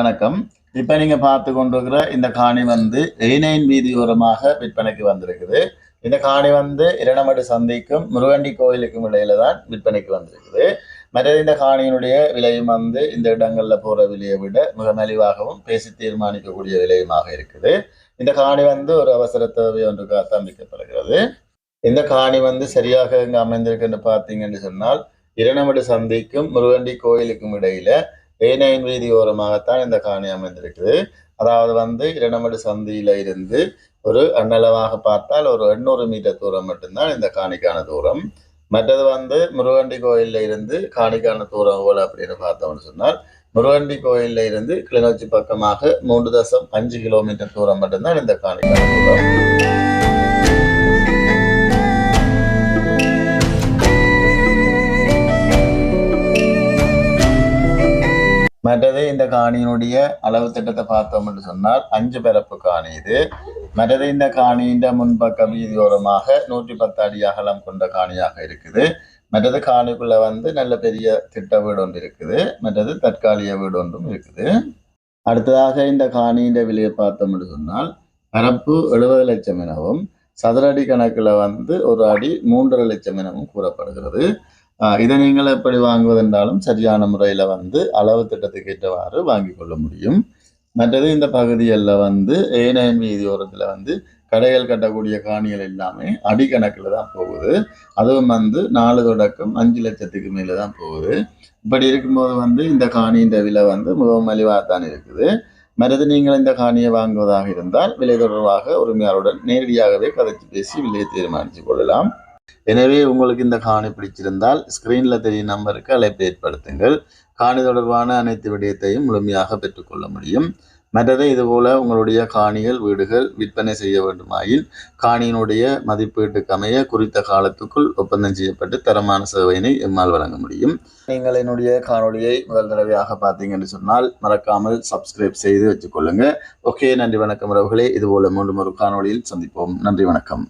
வணக்கம். இப்ப நீங்க பார்த்து கொண்டிருக்கிற இந்த காணி வந்து A9 வீதியோரமாக விற்பனைக்கு வந்திருக்குது. இந்த காணி வந்து இரணமடு சந்தைக்கும் முருகண்டி கோயிலுக்கும் இடையில தான் விற்பனைக்கு வந்திருக்குது. மற்ற இந்த காணியினுடைய விலையும் வந்து இந்த இடங்கள்ல போற விலையை விட மிக மலிவாகவும் பேசி தீர்மானிக்கக்கூடிய விலையுமாக இருக்குது. இந்த காணி வந்து ஒரு அவசர தேவை ஒன்றுக்காக விற்கப்படுகிறது. இந்த காணி வந்து சரியாக இங்க அமைந்திருக்குன்னு பார்த்தீங்கன்னு சொன்னால் இரணமடு சந்தைக்கும் முருகண்டி கோயிலுக்கும் இடையில A9 வீதியோரமாகத்தான் இந்த காணி அமைந்திருக்குது. அதாவது வந்து இரணமடு சந்தியில இருந்து ஒரு அண்ணளவாக பார்த்தால் ஒரு 800 மீட்டர் தூரம் மட்டும்தான் இந்த காணிக்கான தூரம். மற்றது வந்து முருகண்டி கோயில்ல இருந்து காணிக்கான தூரம் போல அப்படின்னு பார்த்தோம்னு சொன்னால் முருகண்டி கோயில்ல இருந்து கிளிநொச்சி பக்கமாக 3.5 கிலோமீட்டர் தூரம் மட்டும்தான் இந்த காணிக்கான தூரம். மற்றது இந்த காணியினுடைய அளவு திட்டத்தை பார்த்தோம் என்று சொன்னால் 5 பரப்பு காணி இது. மற்றது இந்த காணியின் முன்பக்க வீதியோரமாக 110 அடி அகலம் கொண்ட காணியாக இருக்குது. மற்றது காணிக்குள்ள வந்து நல்ல பெரிய திட்ட வீடு ஒன்று இருக்குது. மற்றது தற்காலிக வீடு ஒன்றும் இருக்குது. அடுத்ததாக இந்த காணியின் விலையை பார்த்தோம் என்று சொன்னால் பரப்பு 70 லட்சம் எனவும் சதுரடி கணக்கில் வந்து ஒரு அடி 3.5 லட்சம் எனவும் கூறப்படுகிறது. இதை நீங்கள் எப்படி வாங்குவதென்றாலும் சரியான முறையில் வந்து அளவு திட்டத்துக்கு ஏற்றவாறு வாங்கி கொள்ள முடியும். மற்றது இந்த பகுதிகளில் வந்து A9 வீதியோரத்தில் வந்து கடைகள் கட்டக்கூடிய காணிகள் எல்லாமே அடிக்கணக்கில் தான் போகுது. அதுவும் வந்து 4 தொடக்கம் 5 லட்சத்துக்கு மேலே தான் போகுது. இப்படி இருக்கும்போது வந்து இந்த காணியின் விலை வந்து மிகவும் மலிவாக தான் இருக்குது. மற்றது நீங்கள் இந்த காணியை வாங்குவதாக இருந்தால் விலை தொடர்பாக உரிமையாளருடன் நேரடியாகவே கதைச்சு பேசி விலையை தீர்மானித்து கொள்ளலாம். எனவே உங்களுக்கு இந்த காணி பிடிச்சிருந்தால் ஸ்கிரீன்ல தெரியும் நம்பருக்கு அழைப்பு ஏற்படுத்துங்கள். காணி தொடர்பான அனைத்து விடயத்தையும் முழுமையாக பெற்றுக்கொள்ள முடியும். மற்றது இதுபோல உங்களுடைய காணிகள் வீடுகள் விற்பனை செய்ய வேண்டுமாயின் காணியினுடைய மதிப்பீட்டுக்கு அமைய குறித்த காலத்துக்குள் ஒப்பந்தம் செய்யப்பட்டு தரமான சேவையினை எம்மால் வழங்க முடியும். நீங்கள் என்னுடைய காணொலியை முதல் தடவையாக பார்த்தீங்கன்னு சொன்னால் மறக்காமல் சப்ஸ்கிரைப் செய்து வச்சுக்கொள்ளுங்க. ஓகே, நன்றி வணக்கம் உறவுகளே. இதுபோல மீண்டும் ஒரு காணொலியில் சந்திப்போம். நன்றி வணக்கம்.